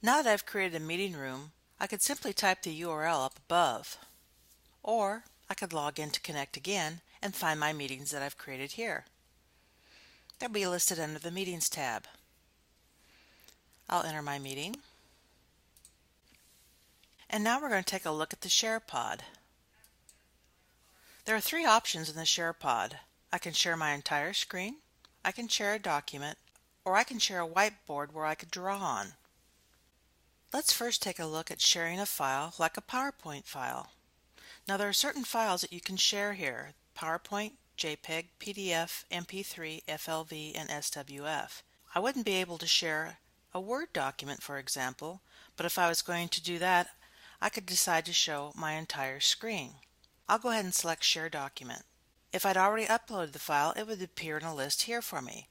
Now that I've created a meeting room, I could simply type the URL up above. Or I could log in to connect again and find my meetings that I've created here. They'll be listed under the Meetings tab. I'll enter my meeting. And now we're going to take a look at the Share pod. There are three options in the Share pod. I can share my entire screen, I can share a document, or I can share a whiteboard where I could draw on. Let's first take a look at sharing a file like a PowerPoint file. Now there are certain files that you can share here: PowerPoint, JPEG, PDF, MP3, FLV, and SWF. I wouldn't be able to share a Word document, for example, but if I was going to do that, I could decide to show my entire screen. I'll go ahead and select Share Document. If I'd already uploaded the file, it would appear in a list here for me.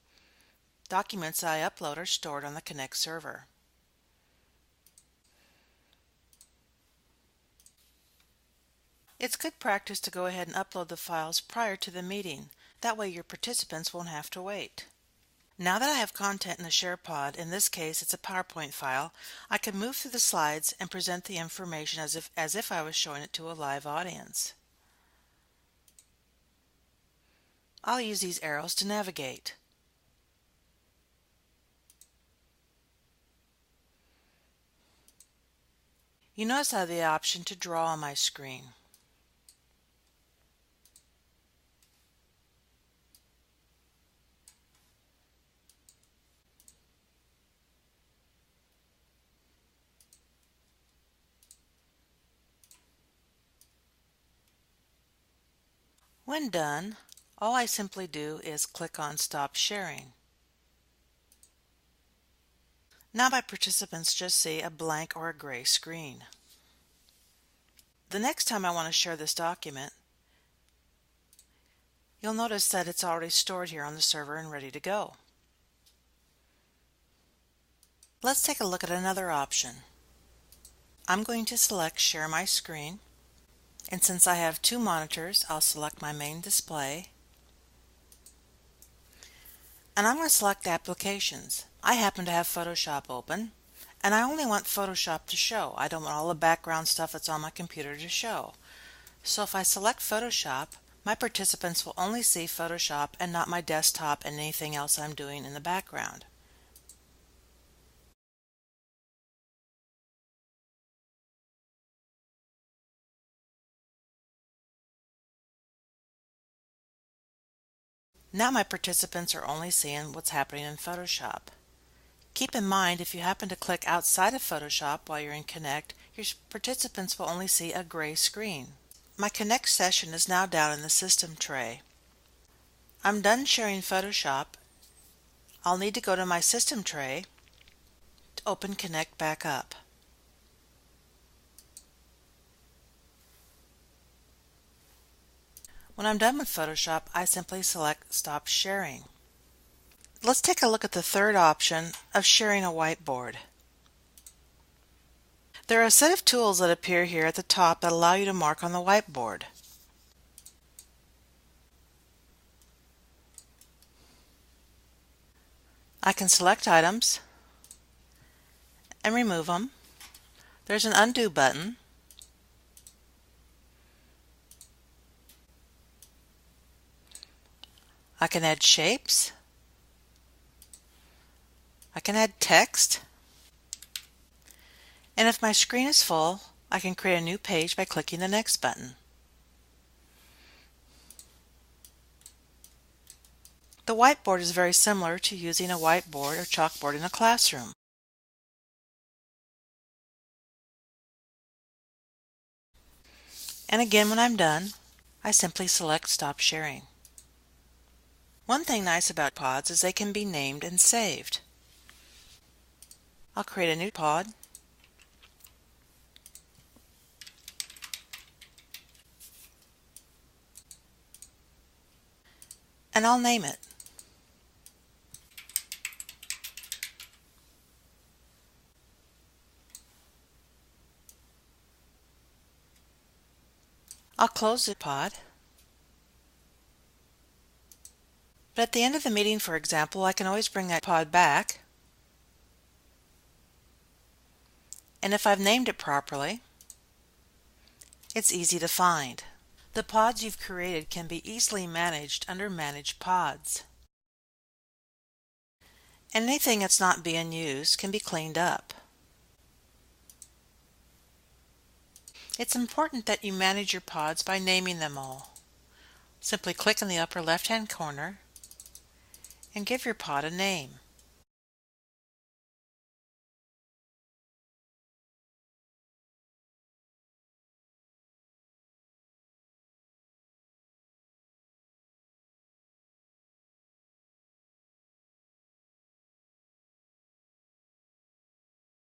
Documents that I upload are stored on the Connect server. It's good practice to go ahead and upload the files prior to the meeting. That way your participants won't have to wait. Now that I have content in the Share pod, in this case it's a PowerPoint file, I can move through the slides and present the information as if I was showing it to a live audience. I'll use these arrows to navigate. You notice I have the option to draw on my screen. When done, all I simply do is click on Stop Sharing. Now my participants just see a blank or a gray screen. The next time I want to share this document, you'll notice that it's already stored here on the server and ready to go. Let's take a look at another option. I'm going to select Share My Screen, and since I have two monitors, I'll select my main display, and I'm going to select Applications. I happen to have Photoshop open, and I only want Photoshop to show. I don't want all the background stuff that's on my computer to show. So if I select Photoshop, my participants will only see Photoshop and not my desktop and anything else I'm doing in the background. Now my participants are only seeing what's happening in Photoshop. Keep in mind, if you happen to click outside of Photoshop while you're in Connect, your participants will only see a gray screen. My Connect session is now down in the System tray. I'm done sharing Photoshop. I'll need to go to my System tray to open Connect back up. When I'm done with Photoshop, I simply select Stop Sharing. Let's take a look at the third option of sharing a whiteboard. There are a set of tools that appear here at the top that allow you to mark on the whiteboard. I can select items and remove them. There's an undo button. I can add shapes. I can add text. And if my screen is full, I can create a new page by clicking the Next button. The whiteboard is very similar to using a whiteboard or chalkboard in a classroom. And again, when I'm done, I simply select Stop Sharing. One thing nice about pods is they can be named and saved. I'll create a new pod. And I'll name it. I'll close the pod. But at the end of the meeting, for example, I can always bring that pod back And if I've named it properly, it's easy to find. The pods you've created can be easily managed under Manage Pods. Anything that's not being used can be cleaned up. It's important that you manage your pods by naming them all. Simply click in the upper left-hand corner and give your pod a name.